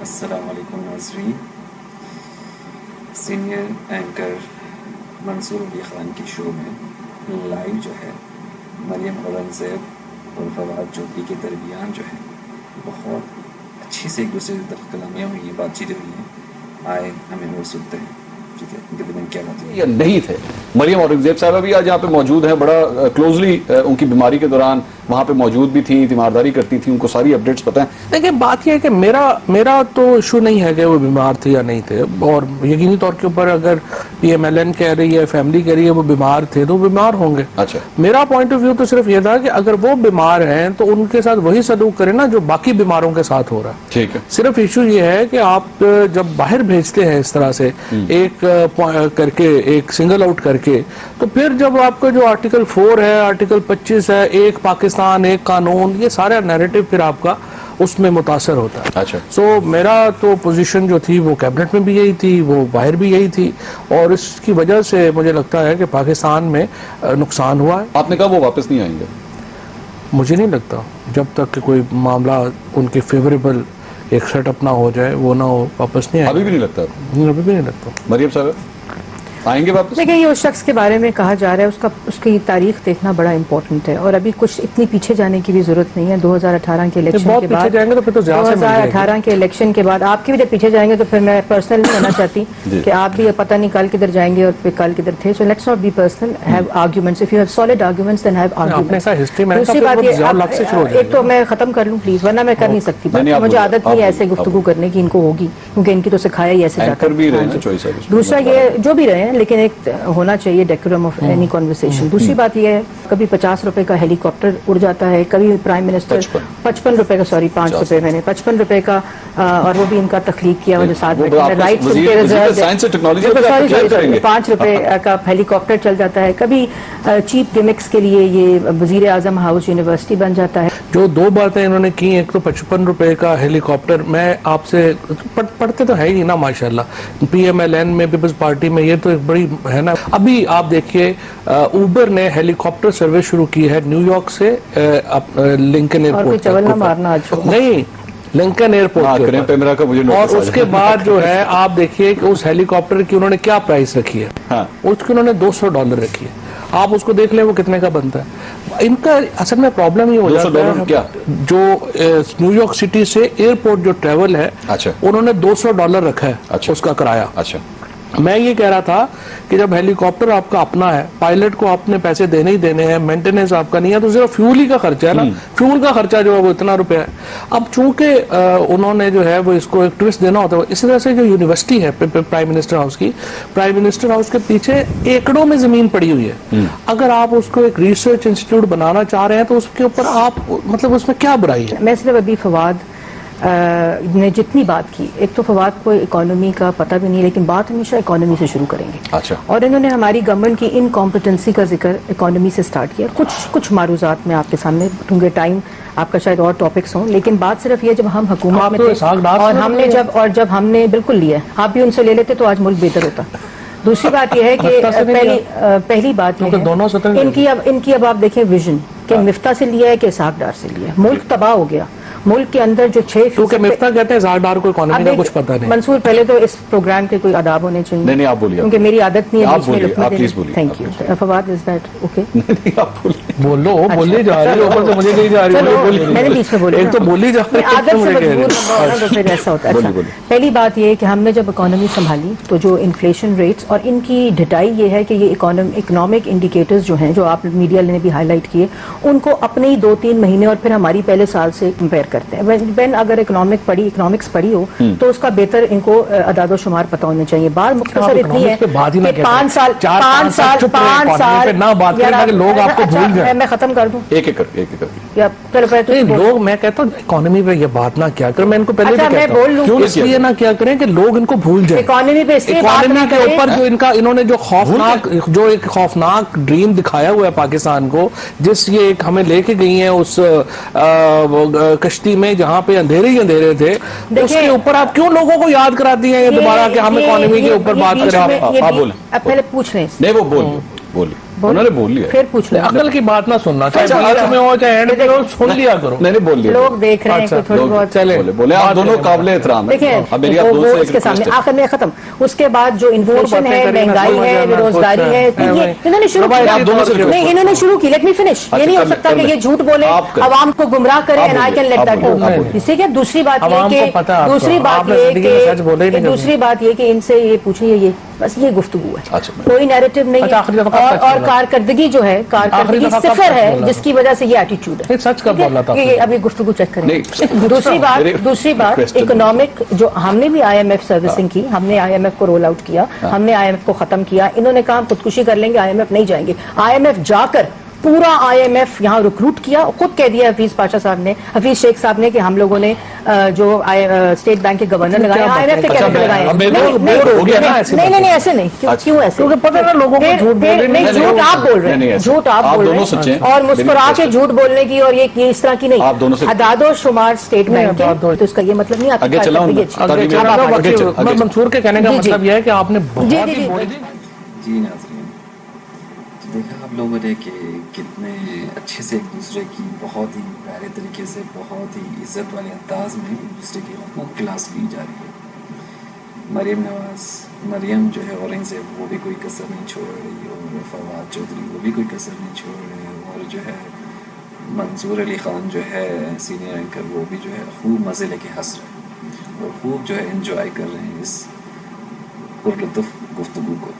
السلام علیکم ناظرین. سینئر اینکر منصور علی خان کی شو میں لائیو جو ہے مریم اورنگزیب اور فواد چودھری کے درمیان جو ہے بہت اچھی سے ایک دوسرے سے کلامیاں ہوئی ہیں, بات چیتیں ہوئی ہیں. آئے ہمیں وہ سنتے ہیں. ٹھیک ہے, ان کے دل میں کیا بات ہے یا نہیں تھے. مریم اورنگزیب صاحبہ بھی آج یہاں پہ موجود ہیں, بڑا کلوزلی ان کی بیماری کے دوران وہاں پہ موجود بھی تھی, تیمارداری کرتی تھی, ان کو ساری اپڈیٹس پتہ ہیں. دیکھیں بات یہ ہے کہ میرا تو ایشو نہیں ہے کہ وہ بیمار تھے یا نہیں تھے, اور یقینی طور کے اوپر اگر پی ایم ایل این کہہ رہی ہے, فیملی کہہ رہی ہے وہ بیمار تھے تو وہ بیمار ہوں گے. اچھا, میرا پوائنٹ آف ویو تو صرف یہ تھا کہ اگر وہ بیمار ہیں تو ان کے ساتھ وہی سلوک کریں نا جو باقی بیماروں کے ساتھ ہو رہا ہے. ٹھیک ہے, صرف ایشو یہ ہے کہ آپ جب باہر بھیجتے ہیں اس طرح سے ایک کر کے, ایک سنگل آؤٹ کر کے, تو پھر جب آپ کا جو آرٹیکل 4 ہے, آرٹیکل 25 ہے, ایک پاکستان ایک قانون, یہ سارا نیریٹو پھر آپ کا اس میں متاثر ہوتا ہے. اچھا, سو میرا تو پوزیشن جو تھی وہ کیبنٹ میں بھی یہی تھی, وہ باہر بھی یہی تھی, اور اس کی وجہ سے مجھے لگتا ہے کہ پاکستان میں نقصان ہوا ہے. آپ نے کہا وہ واپس نہیں آئیں گے. مجھے نہیں لگتا جب تک کہ کوئی معاملہ ان کے فیوریبل ایک سیٹ اپ نہ ہو جائے, وہ نہ ہو, واپس نہیں آئیں گے. ابھی بھی نہیں لگتا؟ ابھی بھی نہیں لگتا. مریم صاحب آئیں گے واپس؟ دیکھیں یہ اس شخص کے بارے میں کہا جا رہا ہے, اس کی تاریخ دیکھنا بڑا امپورٹنٹ ہے, اور ابھی کچھ اتنی پیچھے جانے کی بھی ضرورت نہیں ہے. 2018 کے الیکشن کے بعد, 2018 کے الیکشن کے بعد آپ کی بھی جب پیچھے جائیں گے تو پھر میں پرسنل نہیں کہنا چاہتی کہ آپ بھی پتہ نہیں کل کدھر جائیں گے اور پھر کل کدھر تھے. So let's not be personal, have arguments. If you have solid arguments then have arguments. دوسری بات یہ, ایک تو میں ختم کر لوں پلیز, ورنہ میں کر نہیں سکتی بات, مجھے عادت نہیں ہے ایسے گفتگو کرنے کی, ان کو ہوگی کیونکہ ان کی تو سکھایا ہی ایسے جاتا ہے. دوسرا یہ جو بھی رہے ہیں, لیکن ایک ہونا چاہیے ڈیکورم آف اینی کنورسیشن. دوسری بات یہ ہے, کبھی 50 روپے کا ہیلی کاپٹر اڑ جاتا ہے, کبھی پرائم منسٹر 55 روپے کا, سوری 5 روپے, میں نے 55 روپے کا, اور وہ بھی ان کا تخلیق کیا, مجھے ساتھ رائٹس ان کے ریزرو 5 روپے کا ہیلی کاپٹر چل جاتا ہے. کبھی چیپ گیمکس کے لیے یہ وزیر اعظم ہاؤس یونیورسٹی بن جاتا ہے. جو دو باتیں انہوں نے کی, ایک تو 55 روپے کا ہیلی کاپٹر, میں آپ سے پڑھتے تو ہے ہی نا ماشاءاللہ, پی ایم ایل این میں, پیپلز پارٹی میں, یہ تو ایک بڑی ہے نا. ابھی آپ دیکھیے اوبر نے ہیلی کاپٹر سروس شروع کی ہے نیو یارک سے لنکن ایئرپورٹ, نہیں لنکن ایئرپورٹ, اور اس کے بعد جو ہے آپ دیکھیے کہ اس ہیلی کاپٹر کی انہوں نے کیا پرائس رکھی ہے, اس کی انہوں نے $200 رکھی ہے. آپ اس کو دیکھ لیں وہ کتنے کا بنتا ہے. ان کا اصل میں پرابلم یہ ہو جاتا ہے, جو نیو یارک سٹی سے ایئرپورٹ جو ٹریول ہے, انہوں نے $200 رکھا ہے اس کا کرایہ. اچھا, میں یہ کہہ رہا تھا کہ جب ہیلی کاپٹر آپ کا اپنا ہے, پائلٹ کو آپ نے پیسے دینے ہی دینے ہیں, مینٹیننس آپ کا نہیں ہے, تو صرف فیول ہی کا خرچہ ہے نا, فیول کا خرچہ جو ہے وہ اتنا روپے ہے. اب چونکہ انہوں نے جو ہے وہ اس کو ایک ٹوسٹ دینا ہوتا ہے, اسی طرح سے جو یونیورسٹی ہے پرائم منسٹر ہاؤس کی, پرائم منسٹر ہاؤس کے پیچھے ایکڑوں میں زمین پڑی ہوئی ہے. اگر آپ اس کو ایک ریسرچ انسٹیٹیوٹ بنانا چاہ رہے ہیں تو اس کے اوپر آپ مطلب اس میں کیا برائی ہے؟ میں صرف ابھی فواد نے جتنی بات کی, ایک تو فواد کو اکانومی کا پتہ بھی نہیں, لیکن بات ہمیشہ اکانومی سے شروع کریں گے. اور انہوں نے ہماری گورنمنٹ کی انکمپٹنسی کا ذکر اکانومی سے سٹارٹ کیا. کچھ معروضات میں آپ کے سامنے کیونکہ ٹائم آپ کا شاید اور ٹاپکس ہوں, لیکن بات صرف یہ, جب ہم حکومت میں تھے اور جب ہم نے بالکل لیا, آپ بھی ان سے لے لیتے تو آج ملک بہتر ہوتا. دوسری بات یہ ہے کہ پہلی بات یہ ہے ان کی اب آپ دیکھیں ویژن کہ مفتہ سے لیا ہے کہ اسحاق ڈار سے لیا ہے. ملک تباہ ہو گیا. ملک کے اندر جو 6 کیونکہ مفتہ کہتے ہیں اسحاق ڈار کو اکانومی کا کچھ پتہ نہیں. منصور پہلے تو اس پروگرام کے کوئی آداب ہونے چاہیے. نہیں آپ بولیے, کیونکہ میری عادت نہیں ہے بیچ میں لکھنے دینے. Thank you. Fawad is that okay? نہیں آپ بولو, بولی جا رہی ہے, اوپر سے مجھے نہیں جا رہی ہے, میں نے بیچ میں بولی, ایک تو بولی جا رہی ہے, عادت سے مجبور ہوں تو پھر ایسا ہوتا ہے. پہلی بات یہ کہ ہم نے جب اکانومی سنبھالی تو جو انفلیشن ریٹس, اور ان کی ڈٹائی یہ ہے کہ یہ اکنامک انڈیکیٹرز جو ہیں, جو آپ میڈیا نے بھی ہائی لائٹ کیے, ان کو اپنے ہی 2-3 مہینے اور پھر ہماری پہلے سال سے کمپیئر کرتے ہیں. وین اگر اکنامکس پڑھی ہو تو اس کا بہتر ان کو اعداد و شمار پتہ ہونے چاہیے. بات مختصر اتنی ہے کہ 5 سال لوگ آپ کو بھول جائیں. میں ختم کر دوں ایک لوگ, میں کہتا ہوں اکانومی پہ یہ بات نہ کیا کریں, میں ان کو پہلے بھی کہتا ہوں کیوں اس لیے نہ کیا کریں کہ لوگ ان کو بھول جائیں. اکانومی کے اوپر جو انہوں نے جو ایک خوفناک ڈریم دکھایا ہوا ہے پاکستان کو, جس یہ ایک ہمیں لے کے گئی ہیں اس کشتی میں جہاں پہ اندھیرے ہی اندھیرے تھے, اس کے اوپر آپ کیوں لوگوں کو یاد کراتی ہیں یہ دوبارہ کہ ہم اکانومی کے اوپر بات کریں؟ آپ پہلے پوچھ رہے ہیں. نہیں وہ بولیے انہوں نے بول لیا, پھر پوچھ لیں. عقل کی بات نہ سننا, چاہے میں ہو چاہے اینڈ میں ہو, سن لیا کرو. میں نے بول لیا, لوگ دیکھ رہے ہیں تھوڑی بہت. چلے بولے, آپ دونوں قابل احترام ہیں. دیکھیں وہ اس کے سامنے آخر میں ختم. اس کے بعد جو انفلیشن ہے, مہنگائی ہے, بے روزگاری ہے, انہوں نے شروع کیا. نہیں, انہوں نے شروع کی. Let me finish. یہ نہیں ہو سکتا کہ یہ جھوٹ بولے, عوام کو گمراہ کرے, and I can let that go. اس سے کیا دوسری بات یہ کہ ان سے یہ پوچھیں, یہ بس یہ گفتگو ہے, کوئی نیریٹو نہیں, اور کارکردگی جو ہے, کارکردگی صفر ہے, جس کی وجہ سے یہ ایٹیٹیوڈ ہے. سچ کا بولا تھا. ابھی گفتگو چیک کریں. دوسری بات اکنامک, جو ہم نے بھی آئی ایم ایف سروسنگ کی, ہم نے آئی ایم ایف کو رول آؤٹ کیا, ہم نے آئی ایم ایف کو ختم کیا. انہوں نے کہا خودکشی کر لیں گے, آئی ایم ایف نہیں جائیں گے. آئی ایم ایف جا کر پورا آئی ایم ایف یہاں ریکروٹ کیا. خود کہہ دیا حفیظ پاشا صاحب نے, حفیظ شیخ صاحب نے, کہ ہم لوگوں نے جو اسٹیٹ بینک کے گورنر لگائے, آئی ایم ایف کے کیڈر لگائے. نہیں ایسے نہیں, کیوں ایسے؟ جھوٹ آپ بول رہے ہیں, جھوٹ آپ بول رہے ہیں, اور مسکرا کے جھوٹ بولنے کی, اور یہ اس طرح کی نہیں. اعداد و شمار اسٹیٹ بینک کے, تو اس کا یہ مطلب نہیں آتا. منصور کے کہنے کا مطلب یہ ہے کہ آپ نے جی ناظرین, دیکھا آپ لوگوں نے کہ کتنے اچھے سے ایک دوسرے کی بہت ہی پیارے طریقے سے, بہت ہی عزت والے انداز میں ایک دوسرے کی خوب کلاس لی جا رہی ہے. مریم جو ہے اورنگزیب, وہ بھی کوئی کسر نہیں چھوڑ رہی, اور فواد چودھری وہ بھی کوئی کسر نہیں چھوڑ رہے, اور جو ہے منصور علی خان جو ہے سینئر اینکر, وہ بھی جو ہے خوب مزے لے کے ہنس رہے ہیں, اور خوب جو ہے انجوائے کر رہے ہیں اس پرلطف گفتگو کو.